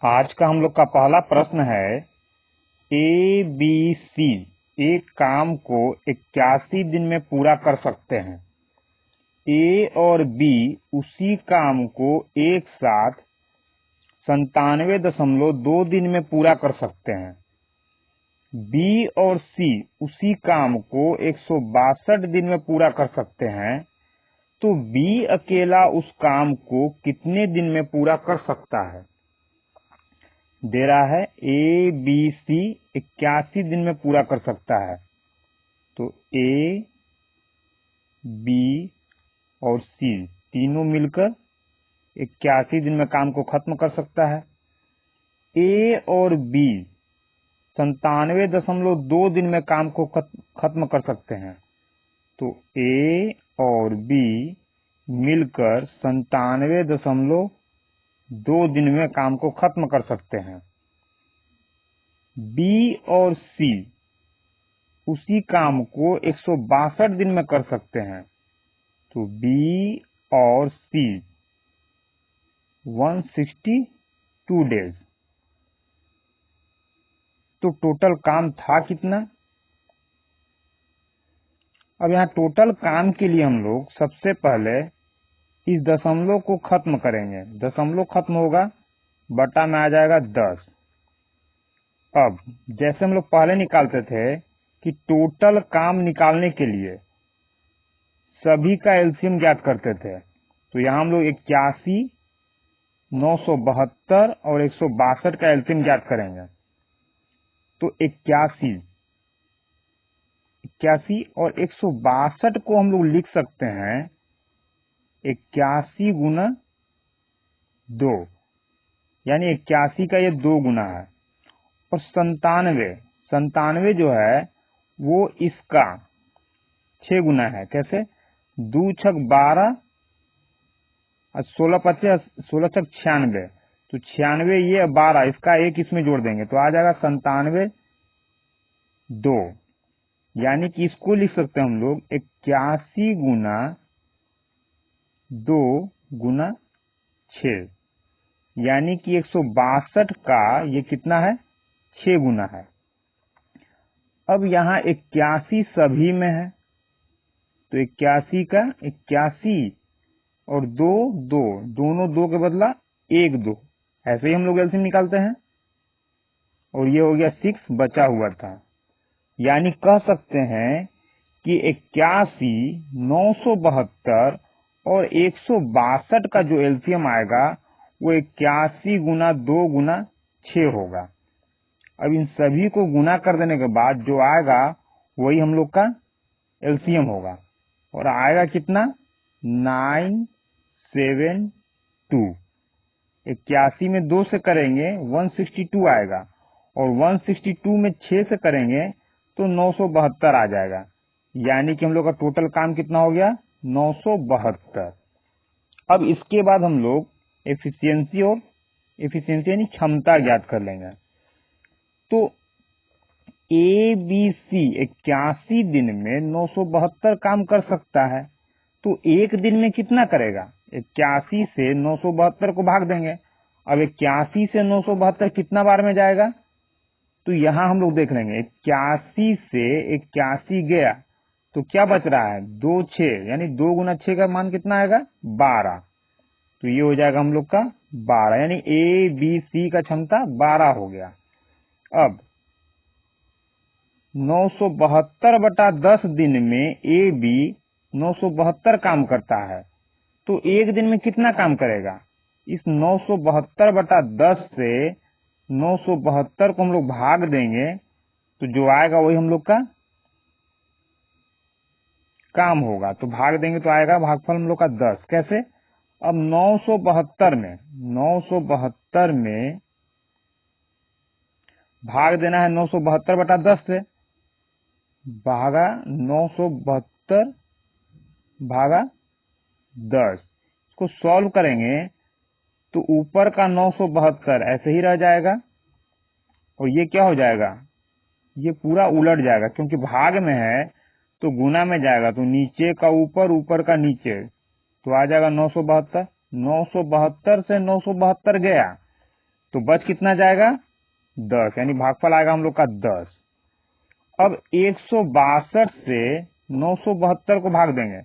आज का हम लोग का पहला प्रश्न है, ए बी सी एक काम को 81 दिन में पूरा कर सकते हैं। ए और बी उसी काम को एक साथ 97.2 दिन में पूरा कर सकते हैं। बी और सी उसी काम को 162 दिन में पूरा कर सकते हैं। तो बी अकेला उस काम को कितने दिन में पूरा कर सकता है? दे रहा है ए बी सी 81 दिन में पूरा कर सकता है। तो ए बी और सी तीनों मिलकर 81 दिन में काम को खत्म कर सकता है। ए और बी 97.2 दिन में काम को खत्म कर सकते हैं। तो ए और बी मिलकर 97.2 दिन में काम को खत्म कर सकते हैं। बी और सी उसी काम को 162 दिन में कर सकते हैं। तो बी और सी 162 डेज। तो टोटल काम था कितना? अब यहाँ टोटल काम के लिए हम लोग सबसे पहले इस दशमलव को खत्म करेंगे। दशमलव खत्म होगा, बटा में आ जाएगा 10। अब जैसे हम लोग पहले निकालते थे कि टोटल काम निकालने के लिए सभी का एलसीएम ज्ञात करते थे, तो यहाँ हम लोग 81, 972 और 162 का एलसीएम ज्ञात करेंगे। तो 81 और 162 को हम लोग लिख सकते हैं 81 गुना 2, यानी 81 का ये 2 गुना है। और 97 जो है वो इसका 6 गुना है। कैसे? 2 छक 12 और 16 पचे 16 छक 96। तो 96 ये 12, इसका 1 इसमें जोड़ देंगे तो आ जाएगा 97 2, यानी कि इसको लिख सकते हैं हम लोग 81 गुना 2 गुना 6, यानी कि 162 का ये कितना है? 6 गुना है। अब यहाँ 81 सभी में है, तो 81 का 81 और 2 2, दोनों 2 के बदला 1 2, ऐसे ही हम लोग एलसीएम निकालते हैं। और ये हो गया 6 बचा हुआ था, यानी कह सकते हैं कि 81, 972 और 162 का जो एलसीएम आएगा वो 81 गुना 2 गुना 6 होगा। अब इन सभी को गुना कर देने के बाद जो आएगा वही हम लोग का एलसीएम होगा, और आएगा कितना? 972। 81 में 2 से करेंगे 162 आएगा, और 162 में 6 से करेंगे तो 972 आ जाएगा, यानी कि हम लोग का टोटल काम कितना हो गया? 972। अब इसके बाद हम लोग एफिशिएंसी यानी क्षमता ज्ञात कर लेंगे। तो ए बी सी 81 दिन में 972 काम कर सकता है, तो एक दिन में कितना करेगा? 81 से 972 को भाग देंगे। अब 81 से 972 कितना बार में जाएगा? तो यहां हम लोग देख लेंगे 81 से 81 गया तो क्या बच रहा है? 2 6, यानी 2 गुना 6 का मान कितना आएगा? 12। तो ये हो जाएगा हम लोग का 12, यानी ए बी सी का क्षमता 12 हो गया। अब 972/10 दिन में ए बी 972 काम करता है, तो एक दिन में कितना काम करेगा? इस 972/10 से 972 को हम लोग भाग देंगे तो जो आएगा वही हम लोग का काम होगा। तो भाग देंगे तो आएगा भागफल हम लोग का 10। कैसे? अब 972 में भाग देना है 972/10 से, भागा 972 भागा 10। इसको सॉल्व करेंगे तो ऊपर का 972 ऐसे ही रह जाएगा, और ये क्या हो जाएगा? ये पूरा उलट जाएगा, क्योंकि भाग में है तो गुना में जाएगा, तो नीचे का ऊपर, ऊपर का नीचे, तो आ जाएगा 972। 972 से 972 गया तो बच कितना जाएगा 10, यानी भागफल आएगा हम लोग का 10। अब 162 से 972 को भाग देंगे,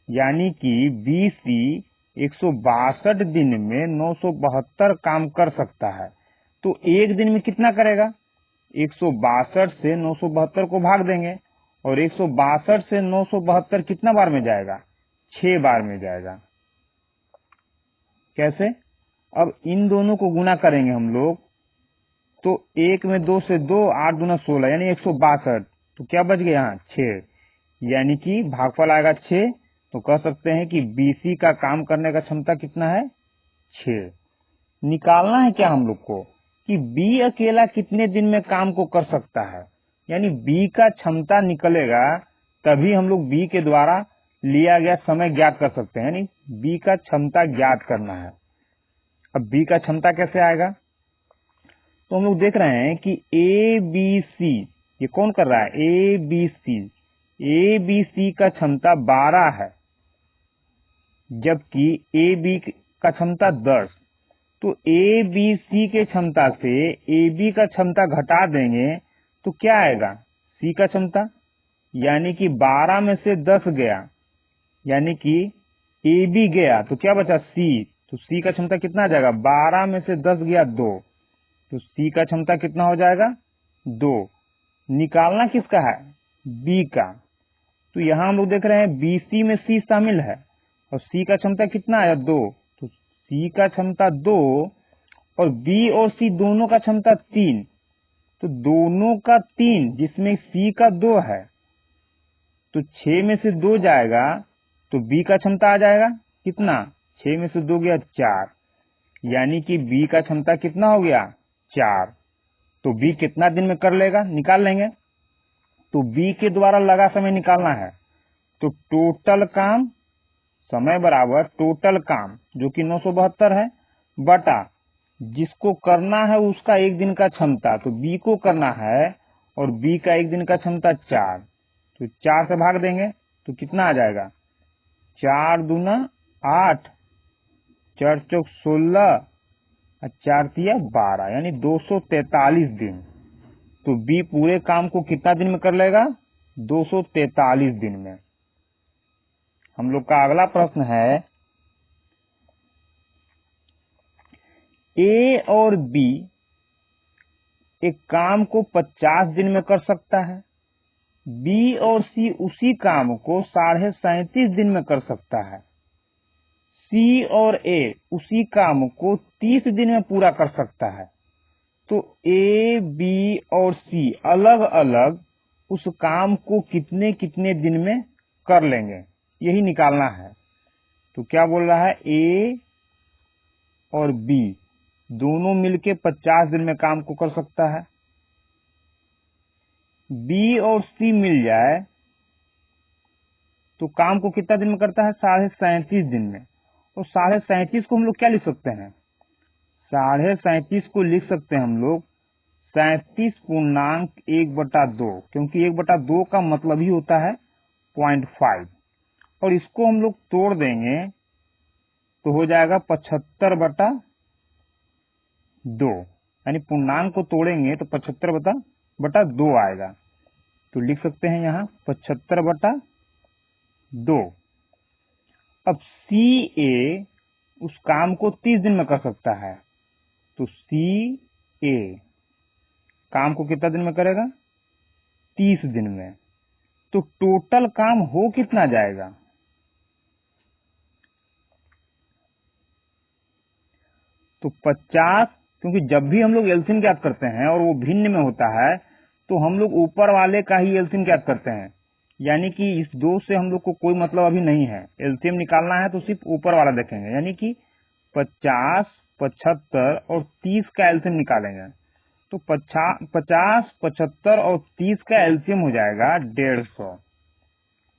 यानी कि BC 162 दिन में 972 काम कर सकता है। तो एक दिन में कितना करेगा? 162 से 972 को भाग देंगे और 162 से 972 कितना बार में जाएगा? 6 बार में जाएगा। कैसे? अब इन दोनों को गुना करेंगे हम लोग, तो 1 में 2 से 2, 8 दूना 16, यानी 162। तो क्या बच गया यहाँ? 6, यानी कि भागफल आएगा 6। तो कह सकते हैं कि BC का काम करने का क्षमता कितना है? 6। निकालना है क्या हम लोग को कि B अकेला कितने दिन में काम को कर सकता है, यानी B का क्षमता निकलेगा तभी हम लोग B के द्वारा लिया गया समय ज्ञात कर सकते हैं, यानी B का क्षमता ज्ञात करना है। अब B का क्षमता कैसे आएगा? तो हम लोग देख रहे हैं कि ABC, ये कौन कर रहा है? ABC का क्षमता 12 है, जबकि AB का क्षमता 10। तो ABC के क्षमता से AB का क्षमता घटा देंगे तो क्या आएगा? C का क्षमता, यानी कि 12 में से 10 गया, यानी कि AB गया, तो क्या बचा? C। तो C का क्षमता कितना आ जाएगा? 12 में से 10 गया 2, तो C का क्षमता कितना हो जाएगा? 2। निकालना किसका है? B का। तो यहाँ हम लोग देख रहे हैं BC में C शामिल है और C का क्षमता कितना है? 2। तो C का क्षमता 2 और B और C दोनों का क्षमता 3, तो दोनों का 3 जिसमें C का 2 है, तो 6 में से 2 जाएगा तो B का क्षमता आ जाएगा कितना? 6 में से 2 गया 4, यानी कि B का क्षमता कितना हो गया? 4। तो B कितना दिन में कर लेगा? निकाल लेंगे। तो B के द्वारा लगा समय निकालना है, तो टोटल काम समय बराबर टोटल काम जो कि 972 है बटा जिसको करना है उसका एक दिन का क्षमता, तो B को करना है और B का एक दिन का क्षमता 4, तो 4 से भाग देंगे तो कितना आ जाएगा? 4 दूना 8, 4 चौक 16 और 4 तिया 12, यानी 243 दिन। तो B पूरे काम को कितना दिन में कर लेगा? 243 दिन में। हम लोग का अगला प्रश्न है, A और B एक काम को 50 दिन में कर सकता है, B और C उसी काम को 37.5 दिन में कर सकता है, C और A उसी काम को 30 दिन में पूरा कर सकता है। तो A, B और C अलग अलग उस काम को कितने कितने दिन में कर लेंगे, यही निकालना है। तो क्या बोल रहा है? A और B दोनों मिलके 50 दिन में काम को कर सकता है। B और C मिल जाए तो काम को कितना दिन में करता है? 37.5 दिन में। और 37.5 को हम लोग क्या लिख सकते हैं? 37.5 को लिख सकते हैं हम लोग 37.1/2, क्योंकि 1/2 का मतलब ही होता है 0.5, और इसको हम लोग तोड़ देंगे तो हो जाएगा 75/2, यानी पूर्णांक को तोड़ेंगे तो 75/2 आएगा। तो लिख सकते हैं यहाँ 75/2। अब CA उस काम को 30 दिन में कर सकता है, तो CA काम को कितना दिन में करेगा? 30 दिन में। तो टोटल काम हो कितना जाएगा? तो 50, क्योंकि जब भी हम लोग एलसीएम ज्ञात करते हैं और वो भिन्न में होता है तो हम लोग ऊपर वाले का ही एलसीएम ज्ञात करते हैं, यानी कि इस 2 से हम लोग को कोई मतलब अभी नहीं है। एलसीएम निकालना है तो सिर्फ ऊपर वाला देखेंगे, यानी कि 50, 75 और 30 का एलसीएम निकालेंगे। तो 50, 75 और 30 का एलसीएम हो जाएगा 150,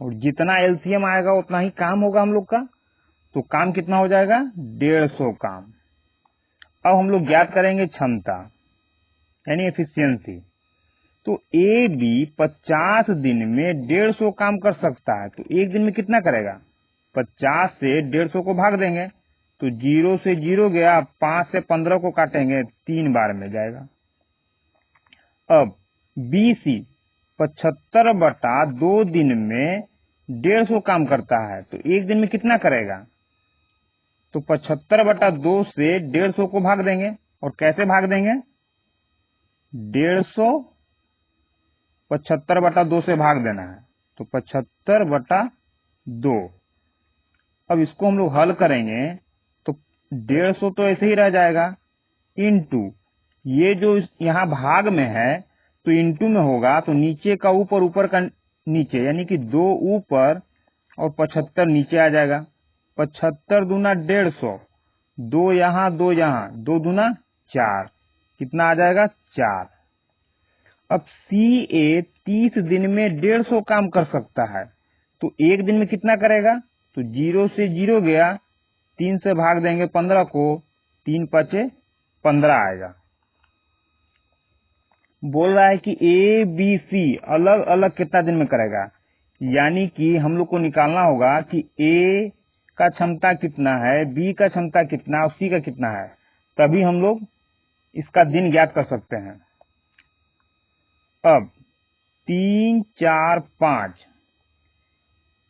और जितना एलसीएम आएगा उतना ही काम होगा हम लोग का। तो काम कितना हो जाएगा? 150 काम। अब हम लोग ज्ञात करेंगे क्षमता, यानी एफिशिएंसी। तो AB 50 दिन में 150 काम कर सकता है, तो एक दिन में कितना करेगा? 50 से 150 को भाग देंगे तो 0 से 0 गया, 5 से 15 को काटेंगे 3 बार में जाएगा। अब BC 75/2 दिन में 150 काम करता है, तो एक दिन में कितना करेगा? तो 75/2 से 150 को भाग देंगे। और कैसे भाग देंगे? 150 75/2 से भाग देना है, तो 75/2। अब इसको हम लोग हल करेंगे तो 150 तो ऐसे ही रह जाएगा, इंटू ये जो यहाँ भाग में है तो इंटू में होगा, तो नीचे का ऊपर, ऊपर का नीचे, यानी कि 2 ऊपर और 75 नीचे आ जाएगा। 75 दूना 150, 2 यहाँ 2 यहाँ, 2 दूना 4, कितना आ जाएगा? 4। अब CA 30 दिन में 150 काम कर सकता है, तो एक दिन में कितना करेगा? तो 0 से 0 गया, 3 से भाग देंगे 15 को, 3 पचे 15 आएगा। बोल रहा है कि ABC अलग अलग कितना दिन में करेगा, यानी कि हम लोग को निकालना होगा कि A का क्षमता कितना है, B का क्षमता कितना और C का कितना है, तभी हम लोग इसका दिन ज्ञात कर सकते हैं। अब 3 4 5,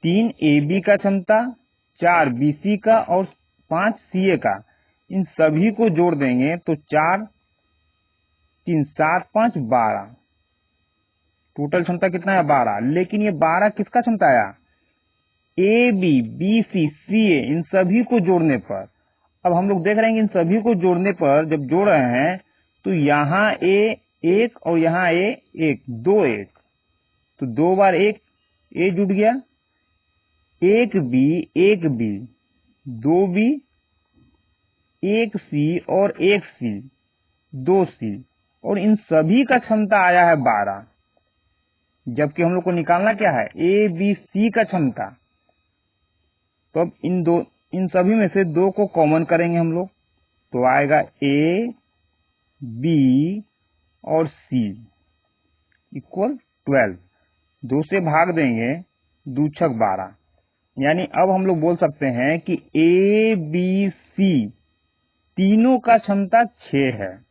3 AB का क्षमता, 4 BC का और 5 CA का, इन सभी को जोड़ देंगे तो 4 3 7 5 12, टोटल क्षमता कितना है? 12। लेकिन ये 12 किसका क्षमता आया? AB BC CA, इन सभी को जोड़ने पर। अब हम लोग देख रहे हैं कि इन सभी को जोड़ने पर जब जोड़ रहे हैं तो यहाँ A 1 और यहाँ A 1, 2 1, तो 2 बार 1 A जुड़ गया, 1 B 2 B, 1 C और 1 C, 2 C, और इन सभी का क्षमता आया है 12। जबकि हम लोग को निकालना क्या है? ABC का क्षमता। तो अब इन सभी में से 2 को कॉमन करेंगे हम लोग, तो आएगा A B और C इक्वल 12। 2 से भाग देंगे, 2 छक 12, यानी अब हम लोग बोल सकते हैं कि ABC तीनों का क्षमता 6 है।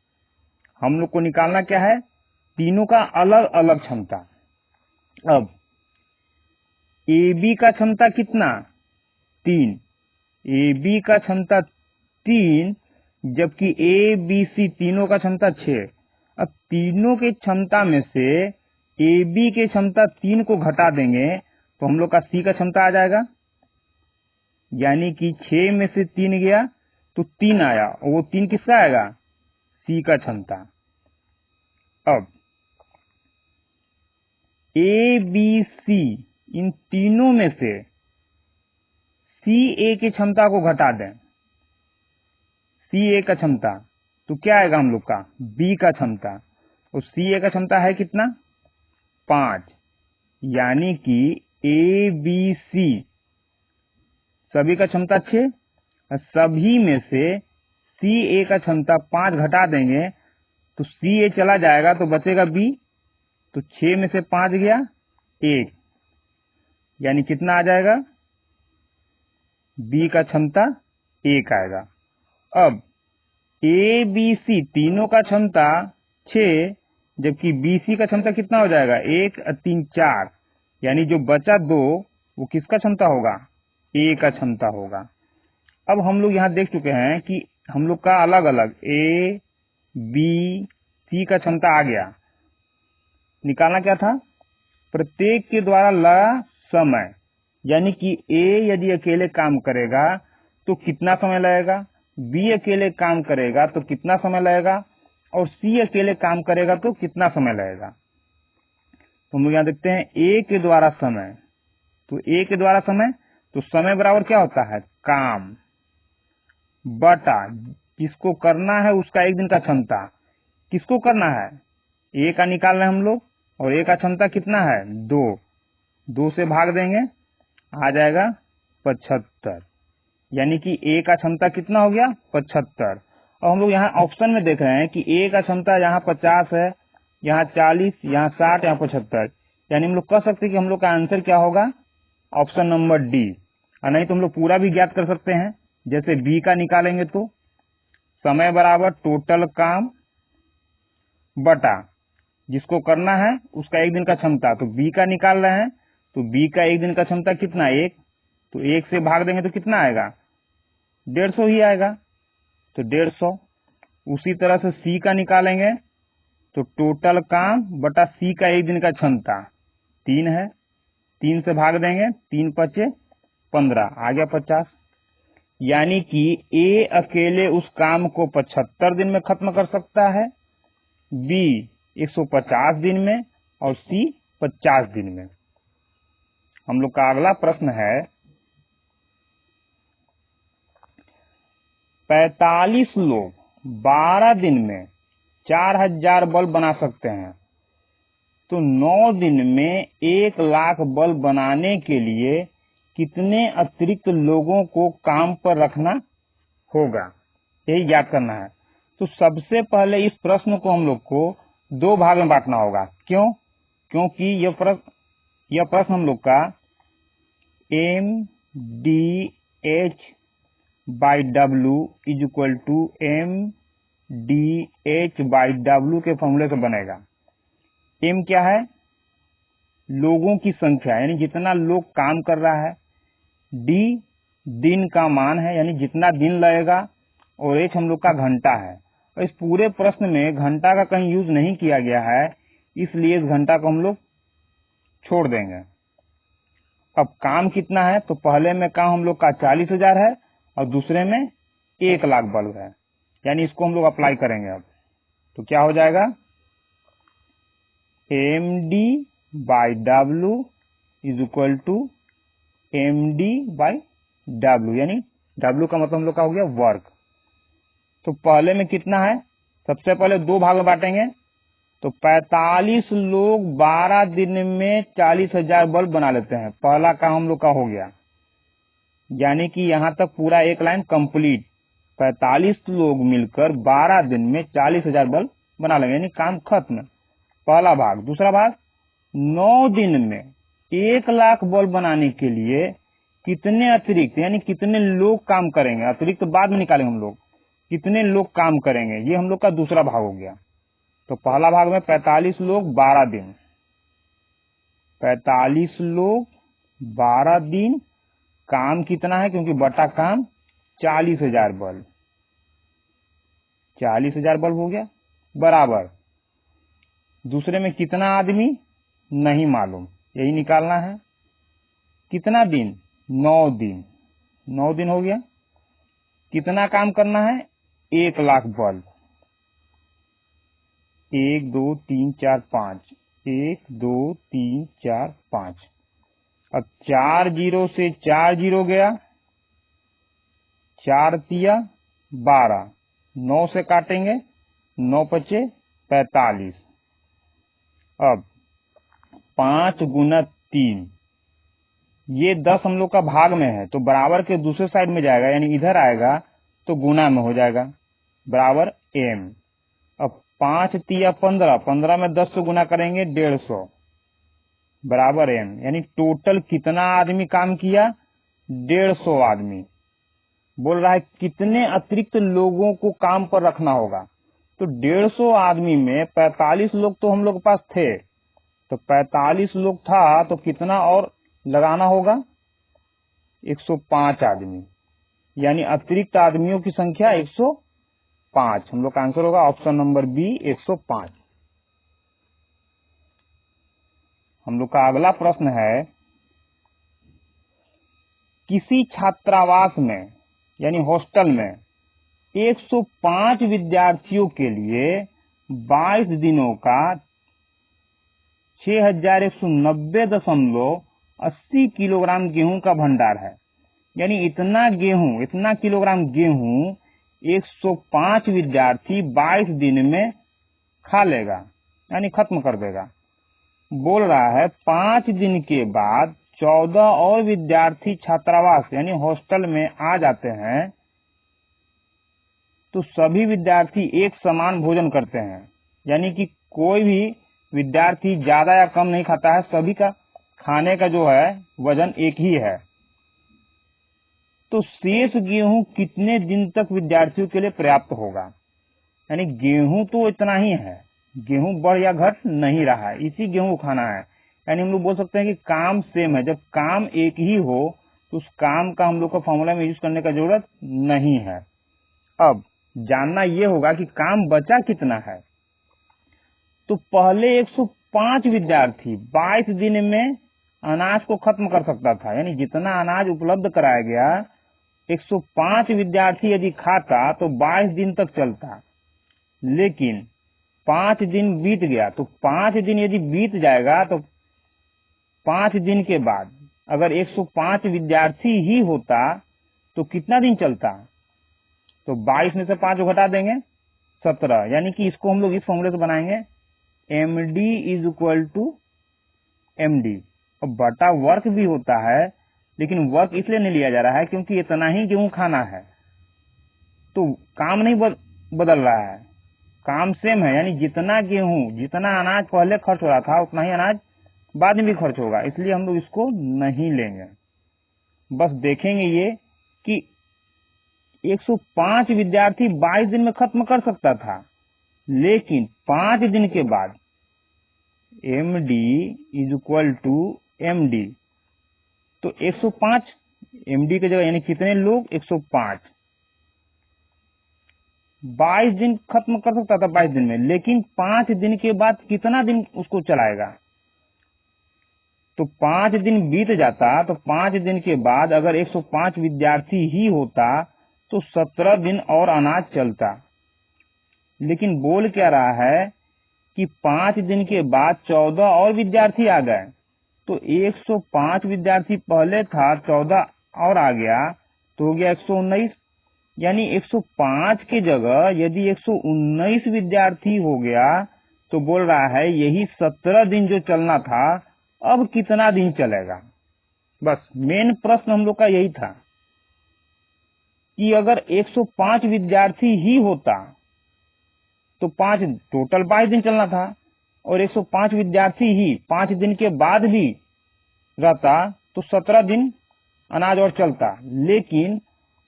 हम लोग को निकालना क्या है? तीनों का अलग अलग क्षमता। अब AB का क्षमता कितना? 3। AB का क्षमता 3, जबकि ABC तीनों का क्षमता 6। अब तीनों के क्षमता में से AB के क्षमता 3 को घटा देंगे तो हम लोग का C का क्षमता आ जाएगा, यानी कि 6 में से 3 गया तो 3 आया, और वो 3 किसका आएगा? C का क्षमता। अब ABC इन तीनों में से CA की क्षमता को घटा दें, CA का क्षमता, तो क्या आएगा हम लोग का? B का क्षमता। और CA का क्षमता है कितना? 5, यानी कि ABC सभी का क्षमता 6, सभी में से CA का क्षमता 5 घटा देंगे तो CA चला जाएगा, तो बचेगा B, तो 6 में से 5 गया 1, यानी कितना आ जाएगा? B का क्षमता 1 आएगा। अब ABC तीनों का क्षमता 6, जबकि BC का क्षमता कितना हो जाएगा? 1 और 3 4, यानी जो बचा 2 वो किसका क्षमता होगा? A का क्षमता होगा। अब हम लोग यहाँ देख चुके हैं कि हम लोग का अलग अलग A B C का क्षमता आ गया। निकालना क्या था? प्रत्येक के द्वारा लगा समय, यानी कि A यदि अकेले काम करेगा तो कितना समय लगेगा, B अकेले काम करेगा तो कितना समय लगेगा, और C अकेले काम करेगा तो कितना समय लगेगा। तो हम लोग यहाँ देखते हैं A के द्वारा समय, तो A के द्वारा समय, तो समय बराबर क्या होता है? काम बटा जिसको करना है उसका एक दिन का क्षमता। किसको करना है? A का निकाल रहे हैं हम लोग, और A का क्षमता कितना है? 2। 2 से भाग देंगे, आ जाएगा 75, यानी कि A का क्षमता कितना हो गया? 75। और हम लोग यहाँ ऑप्शन में देख रहे हैं कि A का क्षमता यहाँ 50 है, यहाँ 40, यहाँ 60, यहाँ 75, यानी हम लोग कह सकते हैं कि हम लोग का आंसर क्या होगा? Option number D. और नहीं तो हम लोग पूरा भी ज्ञात कर सकते हैं, जैसे बी का निकालेंगे तो समय बराबर टोटल काम बटा जिसको करना है उसका एक दिन का क्षमता। तो बी का निकाल रहे हैं तो बी का एक दिन का क्षमता कितना, 1, तो 1 से भाग देंगे तो कितना आएगा, 150 ही आएगा, तो 150। उसी तरह से सी का निकालेंगे तो टोटल काम बटा सी का एक दिन का क्षमता 3 है, 3 से भाग देंगे, 3 पचे 15, आ गया 50। यानी कि ए अकेले उस काम को 75 दिन में खत्म कर सकता है, बी 150 दिन में और सी 50 दिन में। हम लोग का अगला प्रश्न है 45 लोग 12 दिन में 4000 बल्ब बना सकते हैं, तो 9 दिन में 1 लाख बल्ब बनाने के लिए कितने अतिरिक्त लोगों को काम पर रखना होगा, यही ज्ञात करना है। तो सबसे पहले इस प्रश्न को हम लोग को 2 भाग में बांटना होगा। क्यों? क्योंकि यह प्रश्न हम लोग का MDH/W = MDH/W के फॉर्मूले से बनेगा। M क्या है, लोगों की संख्या, यानी जितना लोग काम कर रहा है। D दिन का मान है, यानी जितना दिन लगेगा, और H हम लोग का घंटा है। और इस पूरे प्रश्न में घंटा का कहीं यूज नहीं किया गया है, इसलिए इस घंटा को हम लोग छोड़ देंगे। अब काम कितना है, तो पहले में काम हम लोग का 40,000 है और दूसरे में 1 लाख बल्ब है, यानी इसको हम लोग अप्लाई करेंगे। अब तो क्या हो जाएगा, MD/W = MD/W, यानी W का मतलब हम लोग का हो गया वर्क। तो पहले में कितना है, सबसे पहले 2 भाग में बांटेंगे। तो 45 लोग 12 दिन में 40,000 बल्ब बना लेते हैं, पहला काम हम लोग का हो गया। यानी कि यहां तक पूरा एक लाइन कंप्लीट। 45 लोग मिलकर 12 दिन में 40,000 बल्ब बना लेंगे, यानी काम खत्म, पहला भाग। दूसरा भाग, 9 दिन में 1 लाख बल्ब बनाने के लिए कितने अतिरिक्त, यानी कितने लोग काम करेंगे, अतिरिक्त बाद में निकालेंगे हम लोग, कितने लोग काम करेंगे, ये हम लोग का दूसरा भाग हो गया। तो पहला भाग में 45 लोग 12 दिन, 45 लोग 12 दिन, काम कितना है, क्योंकि बटा काम 40,000 बल्ब, 40,000 बल्ब हो गया, बराबर। दूसरे में कितना आदमी नहीं मालूम, यही निकालना है। कितना दिन, 9 दिन, 9 दिन हो गया। कितना काम करना है, 1 लाख बल्ब, 1 2 3 4 5, 1 2 3 4 5। अब 4 जीरो से 4 जीरो गया, 4 तिया 12, 9 से काटेंगे, 9 पचे 45। अब 5 गुना 3, ये 10 हम लोग का भाग में है, तो बराबर के दूसरे साइड में जाएगा, यानी इधर आएगा तो गुना में हो जाएगा, बराबर M। अब 5 तिया 15, 15 में 10 से गुना करेंगे 150, बराबर M। यानी टोटल कितना आदमी काम किया, 150 आदमी। बोल रहा है कितने अतिरिक्त लोगों को काम पर रखना होगा। तो 150 आदमी में 45 लोग तो हम लोग के पास थे, तो 45 लोग था तो कितना और लगाना होगा, 105 आदमी, यानी अतिरिक्त आदमियों की संख्या 105। हम लोग का आंसर होगा ऑप्शन नंबर बी, 105। हम लोग का अगला प्रश्न है, किसी छात्रावास में यानी हॉस्टल में 105 विद्यार्थियों के लिए 22 दिनों का 6190.80 किलोग्राम गेहूं का भंडार है। यानी इतना किलोग्राम गेहूं 105 विद्यार्थी 22 दिन में खा लेगा, यानी खत्म कर देगा। बोल रहा है 5 दिन के बाद 14 और विद्यार्थी छात्रावास यानी हॉस्टल में आ जाते हैं, तो सभी विद्यार्थी एक समान भोजन करते हैं, यानी कि कोई भी विद्यार्थी ज्यादा या कम नहीं खाता है, सभी का खाने का जो है वजन एक ही है। तो शेष गेहूं कितने दिन तक विद्यार्थियों के लिए पर्याप्त होगा। यानी गेहूं तो इतना ही है, गेहूं बढ़ या घट नहीं रहा है, इसी गेहूं को खाना है। यानी हम लोग बोल सकते हैं कि काम सेम है। जब काम एक ही हो तो उस काम का हम लोग का फॉर्मूला में यूज करने का जरूरत नहीं है। अब जानना ये होगा कि काम बचा कितना है। तो पहले 105 विद्यार्थी 22 दिन में अनाज को खत्म कर सकता था। यानी जितना अनाज उपलब्ध कराया गया 105 विद्यार्थी यदि खाता तो 22 दिन तक चलता। लेकिन 5 दिन बीत गया, तो 5 दिन यदि बीत जाएगा तो 5 दिन के बाद अगर 105 विद्यार्थी ही होता तो कितना दिन चलता। तो 22 में से 5 घटा देंगे 17। यानी कि इसको हम लोग इस फॉर्मूले से बनाएंगे MD is equal to MD। अब बटा वर्क भी होता है, लेकिन वर्क इसलिए नहीं लिया जा रहा है क्योंकि इतना ही गेहूं खाना है, तो काम नहीं बदल रहा है, काम सेम है। यानी जितना गेहूं, जितना अनाज पहले खर्च हो रहा था उतना ही अनाज बाद में भी खर्च होगा, इसलिए हम लोग इसको नहीं लेंगे। बस देखेंगे ये कि 105 विद्यार्थी 22 दिन में खत्म कर सकता था, लेकिन 5 दिन के बाद MD is equal to MD। तो 105 MD की जगह यानी कितने लोग 105 22 दिन खत्म कर सकता था 22 दिन में, लेकिन 5 दिन के बाद कितना दिन उसको चलाएगा। तो 5 दिन बीत जाता, तो 5 दिन के बाद अगर 105 विद्यार्थी ही होता तो 17 दिन और अनाज चलता। लेकिन बोल क्या रहा है कि 5 दिन के बाद 14 और विद्यार्थी आ गए, तो 105 विद्यार्थी पहले था, 14 और आ गया तो हो गया 119। यानी 105 की जगह यदि 119 विद्यार्थी हो गया तो बोल रहा है यही 17 दिन जो चलना था अब कितना दिन चलेगा। बस मेन प्रश्न हम लोग का यही था कि अगर 105 विद्यार्थी ही होता तो 5 टोटल 22 दिन चलना था, और 105 विद्यार्थी ही 5 दिन के बाद भी रहता तो 17 दिन अनाज और चलता। लेकिन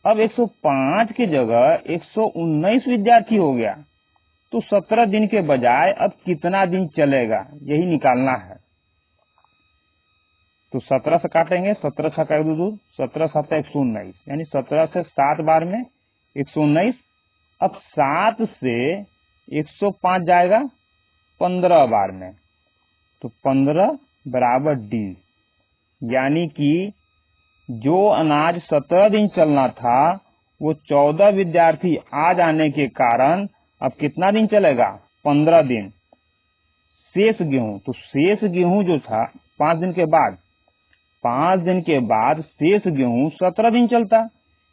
अब 105 की जगह 119 विद्यार्थी हो गया, तो 17 दिन के बजाय अब कितना दिन चलेगा यही निकालना है। तो 17 से काटेंगे, 17 छक्का 2, 17 7 119, यानी 17 से 7 बार में 119। अब 7 से 105 जाएगा 15 बार में, तो 15 बराबर D। यानी कि जो अनाज 17 दिन चलना था वो 14 विद्यार्थी आ जाने के कारण अब कितना दिन चलेगा 15 दिन। शेष गेहूं, तो शेष गेहूं जो था 5 दिन के बाद, 5 दिन के बाद शेष गेहूं 17 दिन चलता,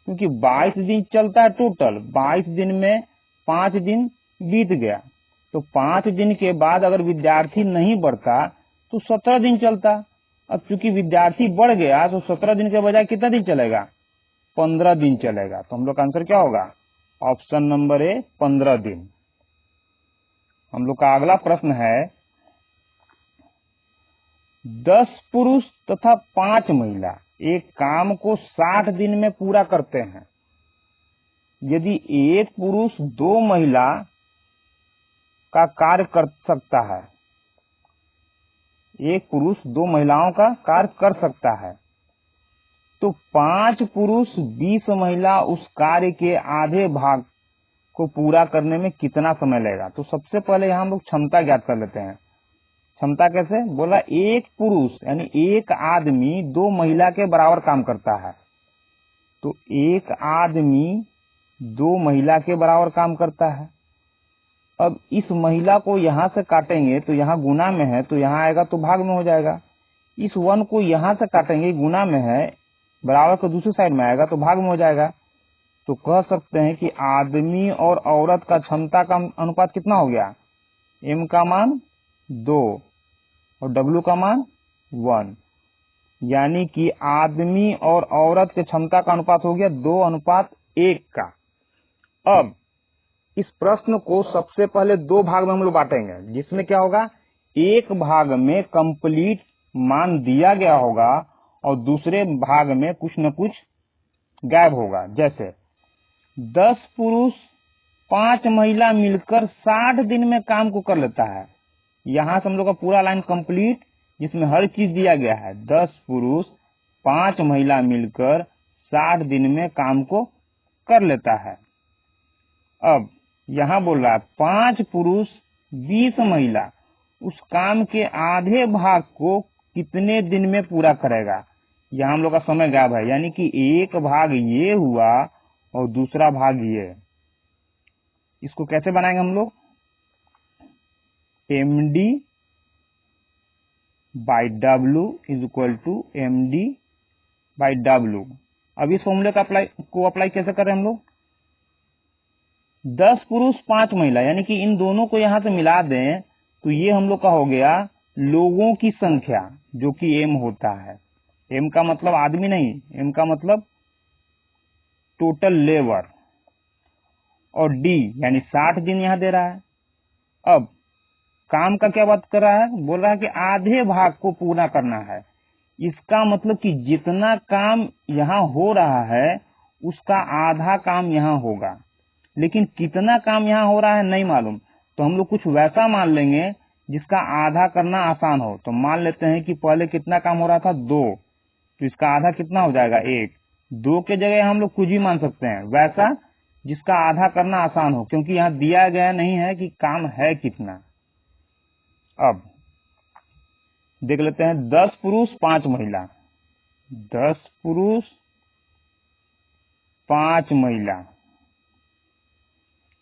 क्योंकि 22 दिन चलता है टोटल, 22 दिन में 5 दिन बीत गया, तो 5 दिन के बाद अगर विद्यार्थी नहीं बढ़ता तो 17 दिन चलता। अब चूंकि विद्यार्थी बढ़ गया तो 17 दिन के बजाय कितना दिन चलेगा 15 दिन चलेगा। तो हम लोग का आंसर क्या होगा, ऑप्शन नंबर ए 15 दिन। हम लोग का अगला प्रश्न है 10 पुरुष तथा 5 महिला एक काम को 60 दिन में पूरा करते हैं। यदि एक पुरुष 2 महिला का कार्य कर सकता है, एक पुरुष 2 महिलाओं का कार्य कर सकता है, तो 5 पुरुष 20 महिला उस कार्य के आधे भाग को पूरा करने में कितना समय लगेगा। तो सबसे पहले यहाँ हम लोग क्षमता ज्ञात कर लेते हैं। क्षमता कैसे बोला, एक पुरुष यानी एक आदमी 2 महिला के बराबर काम करता है, तो एक आदमी 2 महिला के बराबर काम करता है। अब इस महिला को यहां से काटेंगे तो यहाँ गुना में है, तो यहाँ आएगा तो भाग में हो जाएगा। इस 1 को यहां से काटेंगे, गुना में है, बराबर को दूसरी साइड में आएगा तो भाग में हो जाएगा। तो कह सकते हैं कि आदमी और औरत का क्षमता का अनुपात कितना हो गया, M का मान 2 और W का मान 1, यानी कि आदमी और औरत के क्षमता का अनुपात हो गया 2:1 का। अब इस प्रश्न को सबसे पहले 2 भाग में हम लोग बांटेंगे, जिसमें क्या होगा, एक भाग में कंप्लीट मान दिया गया होगा और दूसरे भाग में कुछ न कुछ गायब होगा। जैसे 10 पुरुष 5 महिला मिलकर 60 दिन में काम को कर लेता है। यहां से हम लोग का पूरा लाइन कंप्लीट, जिसमें हर चीज दिया गया है। 10 पुरुष 5 महिला मिलकर 60 दिन में काम को कर लेता है। अब यहाँ बोल रहा है 5 पुरुष 20 महिला उस काम के आधे भाग को कितने दिन में पूरा करेगा। यहाँ हम लोग का समय गायब है, यानी कि एक भाग ये हुआ और दूसरा भाग ये। इसको कैसे बनाएंगे हम लोग? md by w is equal to md by w। अब इस फॉर्मूले को अप्लाई कैसे कर रहे हैं हम लोग? 10 पुरुष 5 महिला, यानी कि इन दोनों को यहां से मिला दें तो ये हम लोग का हो गया लोगों की संख्या, जो कि m होता है। m का मतलब आदमी नहीं, m का मतलब टोटल लेबर, और d यानी 60 दिन यहां दे रहा है। अब काम का क्या बात कर रहा है? बोल रहा है कि आधे भाग को पूरा करना है। इसका मतलब कि जितना काम यहाँ हो रहा है उसका आधा काम यहाँ होगा, लेकिन कितना काम यहाँ हो रहा है नहीं मालूम। तो हम लोग कुछ वैसा मान लेंगे जिसका आधा करना आसान हो। तो मान लेते हैं कि पहले कितना काम हो रहा था? 2, तो इसका आधा कितना हो जाएगा? 1। 2 के जगह हम लोग कुछ भी मान सकते हैं वैसा जिसका आधा करना आसान हो, क्योंकि यहाँ दिया गया नहीं है कि काम है कितना। अब देख लेते हैं 10 पुरुष 5 महिला। 10 पुरुष 5 महिला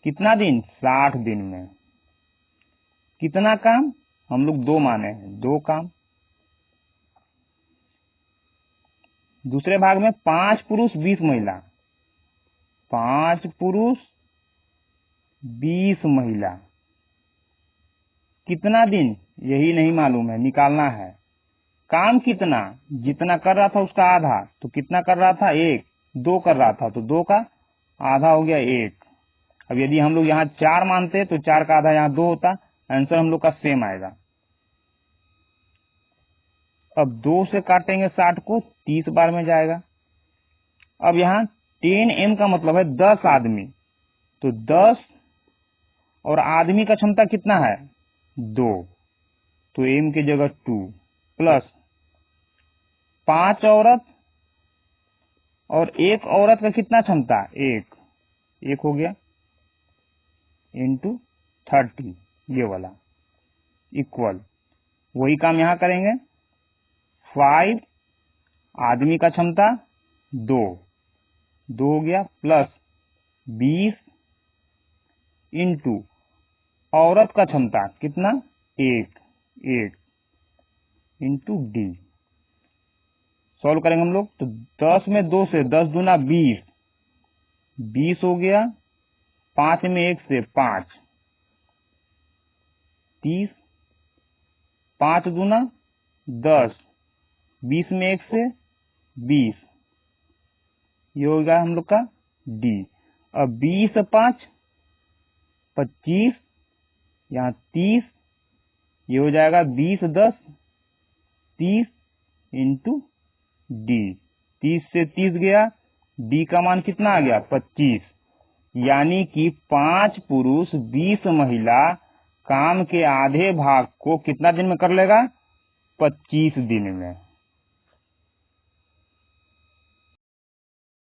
कितना दिन? 60 दिन में। कितना काम? हम लोग 2 माने हैं, 2 काम। दूसरे भाग में 5 पुरुष 20 महिला। 5 पुरुष 20 महिला कितना दिन? यही नहीं मालूम है, निकालना है। काम कितना? जितना कर रहा था उसका आधा। तो कितना कर रहा था? 1। 2 कर रहा था तो 2 का आधा हो गया 1। अब यदि हम लोग यहाँ 4 मानते तो 4 का आधा यहाँ 2 होता। आंसर हम लोग का सेम आएगा। अब 2 से काटेंगे 60 को, 30 बार में जाएगा। अब यहाँ 10m का मतलब है 10 आदमी। तो 10 और आदमी का क्षमता कितना है? 2, तो m की जगह 2 प्लस 5 औरत और 1 औरत का कितना क्षमता? 1 हो गया इंटू 30, ये वाला इक्वल। वही काम यहां करेंगे। 5 आदमी का क्षमता 2 हो गया प्लस 20 इंटू औरत का क्षमता कितना? 1 इंटू डी। सॉल्व करेंगे हम लोग तो 10 में 2 से 10 दूना 20 हो गया। 5 में 1 से 5, 30। 5 दूना 10, 20 में 1 से 20, ये हो गया हम लोग का डी। अब 20 5 25, यहाँ 30, ये हो जाएगा 20 10 30 इंटू डी। 30 से 30 गया, डी का मान कितना आ गया? 25। यानी कि 5 पुरुष 20 महिला काम के आधे भाग को कितना दिन में कर लेगा? 25 दिन में।